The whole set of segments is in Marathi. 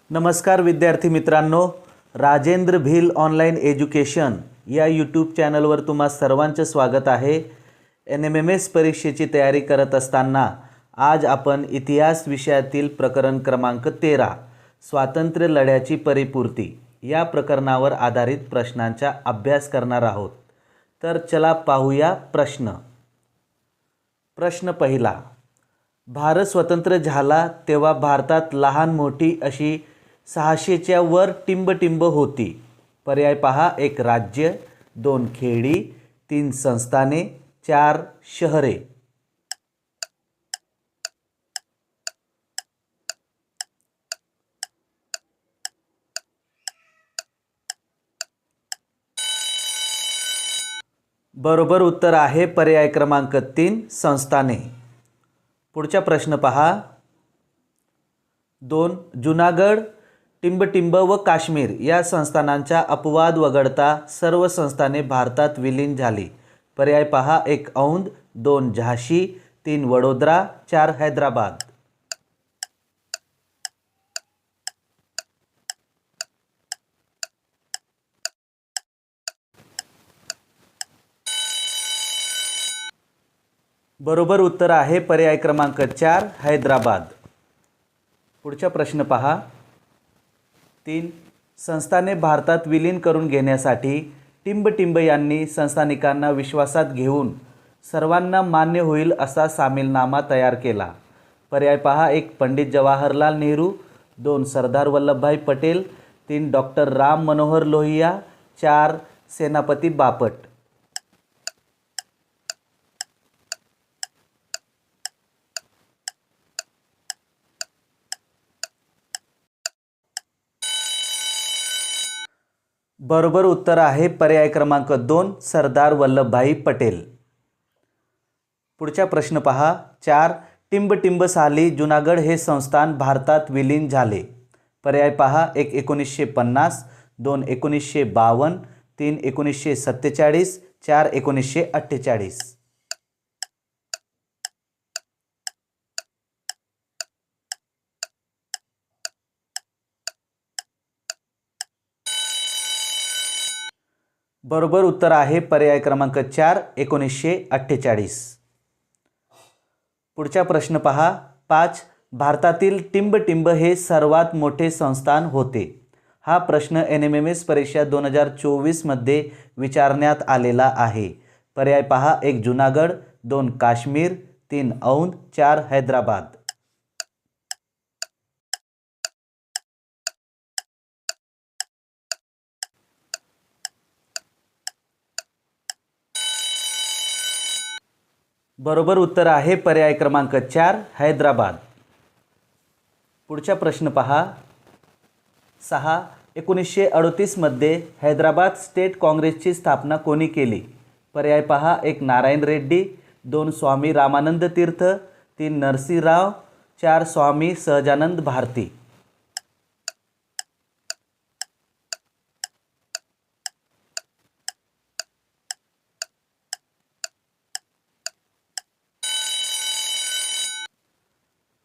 नमस्कार विद्यार्थी मित्रांनो, राजेंद्र भिल ऑनलाईन एज्युकेशन या यूट्यूब चॅनलवर तुम्हा सर्वांचे स्वागत आहे। NMMS परीक्षेची तयारी करत असताना आज आपण इतिहास विषयातील प्रकरण क्रमांक 13 स्वातंत्र्य लढ्याची परिपूर्ती या प्रकरणावर आधारित प्रश्नांचा अभ्यास करणार आहोत। तर चला पाहूया प्रश्न पहिला। भारत स्वतंत्र झाला तेव्हा भारतात लहान मोठी अशी 600च्या वर टिंब होती। पर्याय पहा, 1 राज्य, 2 खेडी, 3 संस्थाने, 4 शहरे। बरोबर उत्तर आहे पर्याय क्रमांक 3 संस्थाने। पुढचा प्रश्न पहा। 2 जुनागड, टिंब व काश्मीर या संस्थानांचा अपवाद वगळता सर्व संस्थाने भारतात विलीन झाली। पर्याय पहा, 1 औंध, 2 झाशी, 3 वडोदरा, 4 हैदराबाद। बरोबर उत्तर आहे पर्याय क्रमांक 4 हैदराबाद। पुढचा प्रश्न पहा। 3 संस्थाने भारतात विलीन करून घेण्यासाठी टिंब यांनी संस्थानिकांना विश्वासात घेऊन सर्वांना मान्य होईल असा सामीलनामा तयार केला। पर्याय पहा, 1 पंडित जवाहरलाल नेहरू, 2 सरदार वल्लभभाई पटेल, 3 डॉक्टर राम मनोहर लोहिया, 4 सेनापती बापट। बरोबर उत्तर आहे पर्याय क्रमांक 2 सरदार वल्लभभाई पटेल। पुढचा प्रश्न पहा। 4 टिंब साली जुनागड हे संस्थान भारतात विलीन झाले। पर्याय पहा, 1 1950, 2 1952, 3 1947, 4 1948। बरोबर उत्तर आहे पर्याय क्रमांक 4 1948। पुढचा प्रश्न पहा। 5 भारतातील टिंब हे सर्वात मोठे संस्थान होते। हा प्रश्न NMMS परीक्षा 2024 मध्ये विचारण्यात आलेला आहे। पर्याय पहा, 1 जुनागड, 2 काश्मीर, 3 औंध, 4 हैदराबाद। बरोबर उत्तर आहे पर्याय क्रमांक 4 हैदराबाद। पुढचा प्रश्न पहा। 6 1938 मध्ये हैदराबाद स्टेट काँग्रेसची स्थापना कोणी केली? पर्याय पहा, 1 नारायण रेड्डी, 2 स्वामी रामानंद तीर्थ, 3 नरसी राव, 4 स्वामी सहजानंद भारती।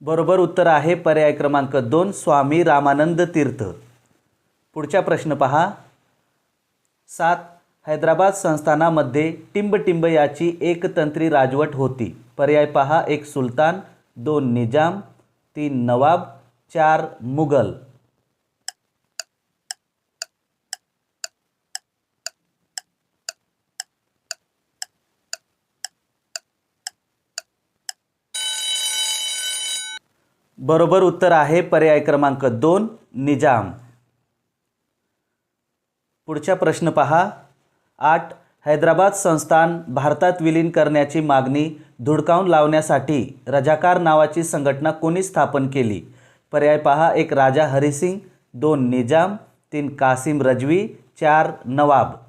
बरोबर उत्तर आहे पर्याय क्रमांक 2 स्वामी रामानंद तीर्थ। पुढचा प्रश्न पहा। 7 हैदराबाद संस्थानामध्ये टिंब याची एकतंत्री राजवट होती। पर्याय पहा, 1 सुलतान, 2 निजाम, 3 नवाब, 4 मुघल। बरोबर उत्तर आहे पर्याय क्रमांक 2 निजाम। पुढचा प्रश्न पहा। 8 हैदराबाद संस्थान भारतात विलीन करण्याची मागणी धुडकावून लावण्यासाठी रजाकार नावाची संघटना कोणी स्थापन केली? पर्याय पहा, 1 राजा हरिसिंग, 2 निजाम, 3 कासिम रजवी, 4 नवाब।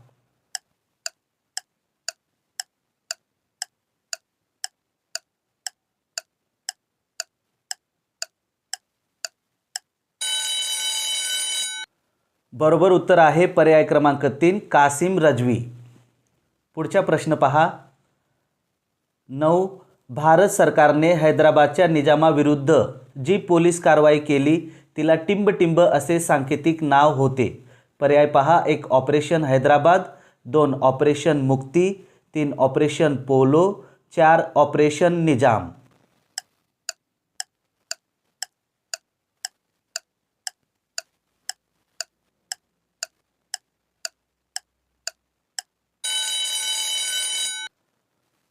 बरोबर उत्तर आहे पर्याय क्रमांक 3 कासिम रजवी। पुढचा प्रश्न पहा। 9 भारत सरकारने हैदराबादच्या निजामाविरुद्ध जी पोलीस कारवाई केली तिला टिंबटिंब असे सांकेतिक नाव होते? पर्याय पहा. 1 ऑपरेशन हैदराबाद, 2 ऑपरेशन मुक्ती, 3 ऑपरेशन पोलो, 4 ऑपरेशन निजाम.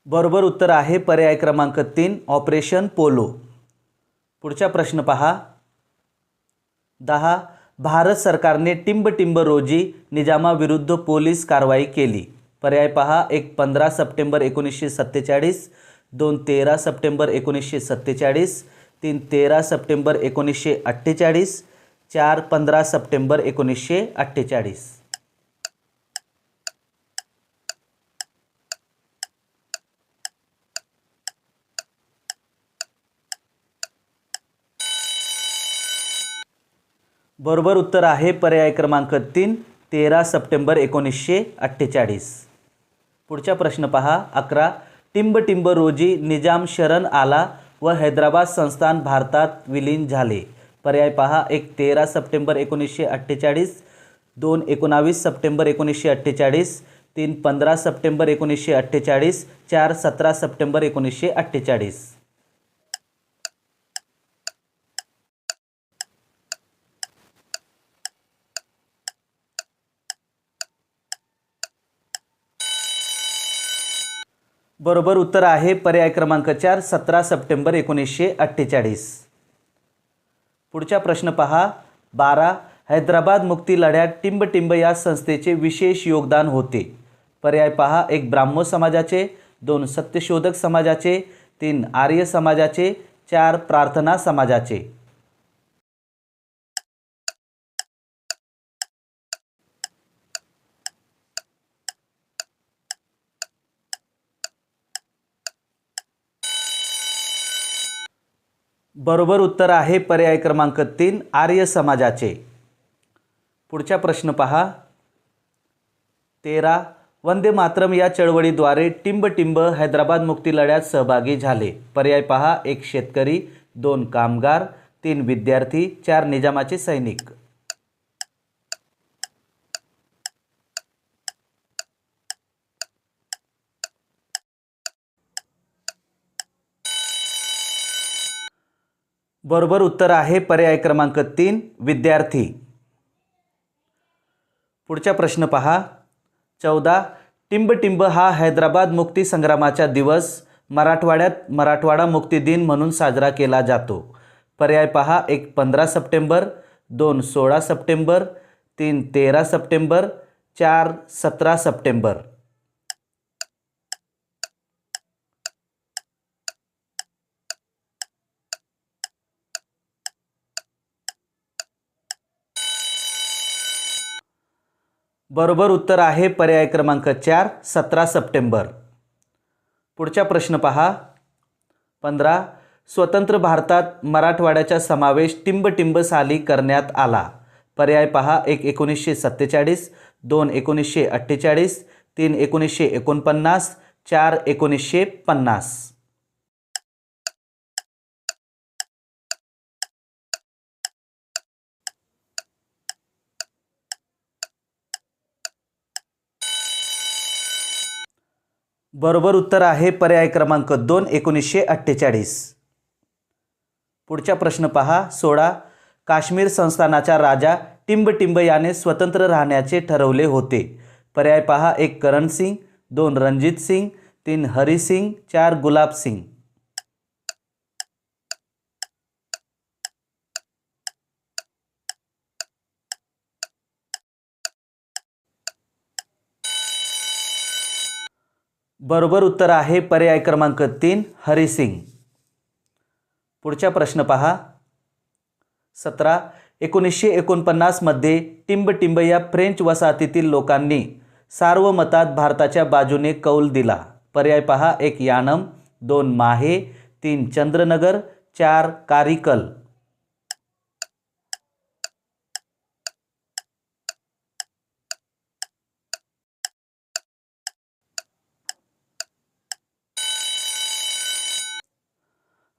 बरोबर उत्तर आहे पर्याय क्रमांक 3 ऑपरेशन पोलो. पुढचा प्रश्न पहा. 10 भारत सरकारने टिंबटिंब रोजी निजामाविरुद्ध पोलीस कारवाई केली. पर्याय पहा. 1 15 सप्टेंबर 1947, 2 13 सप्टेंबर 1947, 3 13 सप्टेंबर 1948, 4 15 सप्टेंबर 1948. बरोबर उत्तर आहे पर्याय क्रमांक 3 13 सप्टेंबर 1948. पुढचा प्रश्न पहा. 11 टिंबटिंब रोजी निजाम शरण आला व हैदराबाद संस्थान भारतात विलीन झाले. पर्याय पहा. 1 13 सप्टेंबर 1948, 2 19 सप्टेंबर 1948, 3 15 सप्टेंबर 1948, 4 17 सप्टेंबर 1948. बरोबर उत्तर आहे पर्याय क्रमांक 4 17 सप्टेंबर 1948. पुढचा प्रश्न पहा. 12 हैदराबाद मुक्ती लढ्यात टिंबटिंब या संस्थेचे विशेष योगदान होते. पर्याय पहा. 1 ब्राह्मो समाजाचे, 2 सत्यशोधक समाजाचे, 3 आर्य समाजाचे, 4 प्रार्थना समाजाचे. बरोबर उत्तर आहे पर्याय क्रमांक 3 आर्य समाजाचे. पुढचा प्रश्न पहा. 13 वंदे मातरम या चळवळीद्वारे टिंबटिंब हैदराबाद मुक्ती लढ्यात सहभागी झाले. पर्याय पहा. 1 शेतकरी, 2 कामगार, 3 विद्यार्थी, 4 निजामाचे सैनिक. बरोबर उत्तर आहे पर्याय क्रमांक 3 विद्यार्थी. पुढचा प्रश्न पहा. 14 टिंबटिंब हा हैदराबाद मुक्ती संग्रामाचा दिवस मराठवाड्यात मराठवाडा मुक्ती दिन म्हणून साजरा केला जातो. पर्याय पहा. 1 15 सप्टेंबर, 2 16 सप्टेंबर, 3 13 सप्टेंबर, 4 17 सप्टेंबर. बरोबर उत्तर आहे पर्याय क्रमांक 4 17 सप्टेंबर. पुढचा प्रश्न पहा. 15 स्वतंत्र भारतात मराठवाड्याचा समावेश टिंबटिंब साली करण्यात आला. पर्याय पहा. 1 1947, 2 1948, 3 1949, 4 1950. बरोबर उत्तर आहे पर्याय क्रमांक 2 1948. पुढचा प्रश्न पहा. 16 काश्मीर संस्थानाचा राजा टिंबटिंब याने स्वतंत्र राहण्याचे ठरवले होते. पर्याय पहा. 1 करण सिंग, 2 रणजित सिंग, 3 हरी सिंग, 4 गुलाब सिंग. बरोबर उत्तर आहे पर्याय क्रमांक 3 हरी सिंग. पुढचा प्रश्न पहा. 17 1949 मध्ये टिंबटिंब या फ्रेंच वसाहतीतील लोकांनी सार्वमतात भारताच्या बाजूने कौल दिला. पर्याय पहा. 1 यानम, 2 माहे, 3 चंद्रनगर, 4 कारिकल.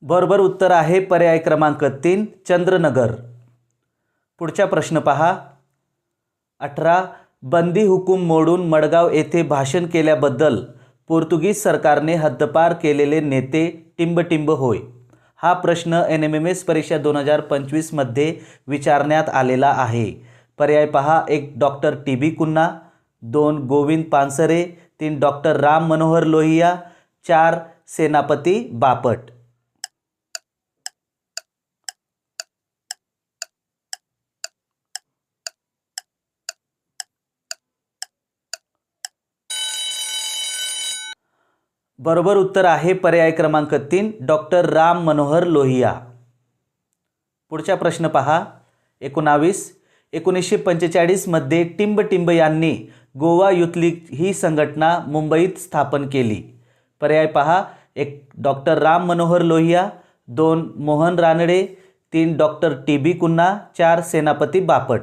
बरोबर उत्तर आहे पर्याय क्रमांक 3 चंद्रनगर. पुढचा प्रश्न पहा. 18 बंदी हुकूम मोडून मडगाव येथे भाषण केल्याबद्दल पोर्तुगीज सरकारने हद्दपार केलेले नेते टिंबटिंब होय. हा प्रश्न NMMS परीक्षा 2025 मध्ये विचारण्यात आलेला आहे. पर्याय पहा. 1 doctor TB Cunha, 2 Govind Pansare, 3 doctor Ram Manohar Lohia, 4 Senapati Bapat. बरोबर उत्तर आहे पर्याय क्रमांक 3 डॉक्टर राम मनोहर लोहिया. पुढचा प्रश्न पहा. 1945 मध्ये टिंबटिंब यांनी गोवा युथ लीग ही संघटना मुंबईत स्थापन केली. पर्याय पहा. 1 doctor Ram Manohar Lohia, 2 Mohan Ranade, 3 doctor TB Cunha, 4 Senapati Bapat.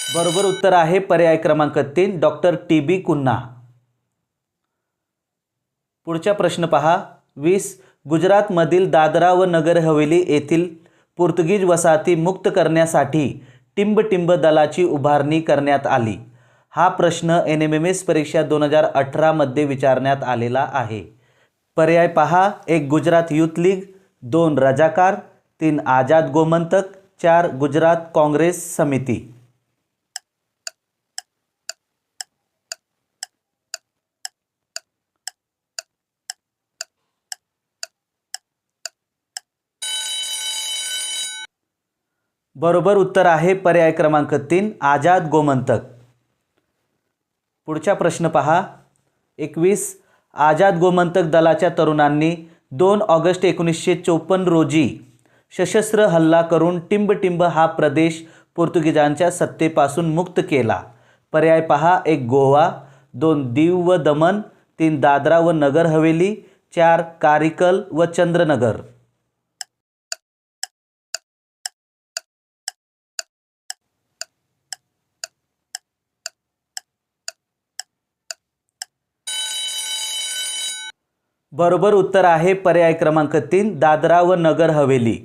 बरोबर उत्तर आहे पर्याय क्रमांक 3 डॉक्टर TB कुन्हा. पुढचा प्रश्न पहा. 20 गुजरातमधील दादरा व नगर हवेली येथील पोर्तुगीज वसाहती मुक्त करण्यासाठी टिंबटिंब दलाची उभारणी करण्यात आली. हा प्रश्न NMMS परीक्षा 2018 मध्ये विचारण्यात आलेला आहे. पर्याय पहा. 1 गुजरात युथ लीग, 2 रजाकार, 3 आझाद गोमंतक, 4 गुजरात काँग्रेस समिती. बरोबर उत्तर आहे पर्याय क्रमांक 3 आझाद गोमंतक. पुढचा प्रश्न पहा. 21 आझाद गोमंतक दलाच्या तरुणांनी 2 ऑगस्ट 1954 रोजी सशस्त्र हल्ला करून टिंबटिंब हा प्रदेश पोर्तुगीजांच्या सत्तेपासून मुक्त केला. पर्याय पहा. 1 गोवा, 2 दीव व दमन, 3 दादरा व नगर हवेली, 4 कारिकल व चंद्रनगर. बरोबर उत्तर आहे पर्याय क्रमांक 3 दादरा व नगर हवेली.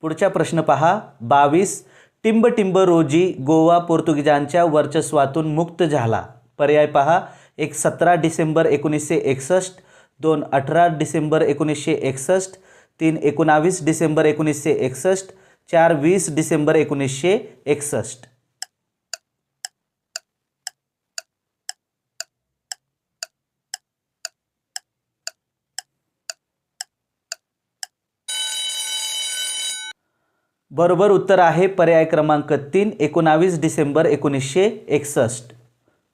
पुढचा प्रश्न पहा. 22 टिंबटिंब रोजी गोवा पोर्तुगीजांच्या वर्चस्वातून मुक्त झाला. पर्याय पहा. 1 17 डिसेंबर 1961, 2 18 डिसेंबर 1961, 3 19 डिसेंबर 1961, 4 20 डिसेंबर 1961. बरोबर उत्तर आहे पर्याय क्रमांक 3 19 डिसेंबर 1961.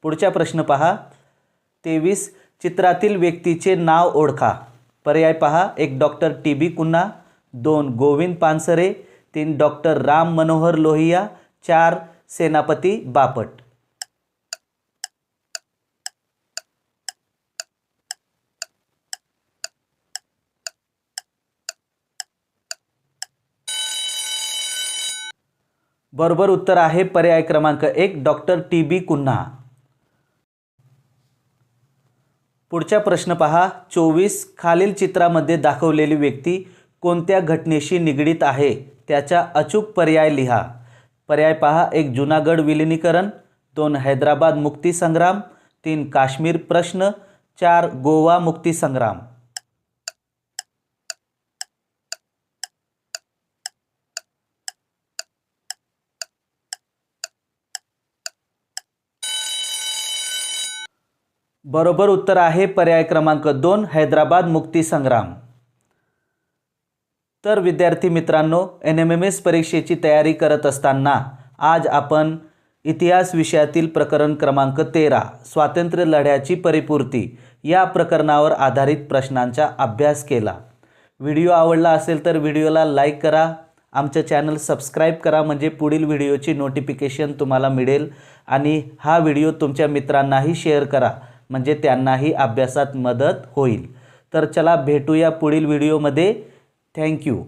पुढचा प्रश्न पहा. 23 चित्रातील व्यक्तीचे नाव ओळखा. पर्याय पहा. 1 doctor TB Cunha, 2 Govind Pansare, 3 doctor Ram Manohar Lohia, 4 Senapati Bapat. बरोबर उत्तर आहे पर्याय क्रमांक 1 डॉक्टर TB कुन्हा. पुढचा प्रश्न पहा. 24 खालील चित्रामध्ये दाखवलेली व्यक्ती कोणत्या घटनेशी निगडीत आहे त्याचा अचूक पर्याय लिहा. पर्याय पहा. 1 जुनागड विलिनीकरण, 2 हैदराबाद मुक्ती संग्राम, 3 काश्मीर प्रश्न, 4 गोवा मुक्ती संग्राम. बरोबर उत्तर आहे पर्याय क्रमांक 2 हैदराबाद मुक्ती संग्राम. तर विद्यार्थी मित्रांनो, NMMS परीक्षेची तयारी करत असताना आज आपण इतिहास विषयातील प्रकरण क्रमांक 13 स्वातंत्र्य लढ्याची परिपूर्ती या प्रकरणावर आधारित प्रश्नांचा अभ्यास केला. व्हिडिओ आवडला असेल तर व्हिडिओला लाईक करा, आमचे चॅनल सबस्क्राईब करा म्हणजे पुढील व्हिडिओची नोटिफिकेशन तुम्हाला मिळेल आणि हा व्हिडिओ तुमच्या मित्रांनाही शेअर करा म्हणजे त्यांनाही अभ्यासात मदत होईल. तर चला भेटूया पुढील व्हिडिओमध्ये. थँक्यू.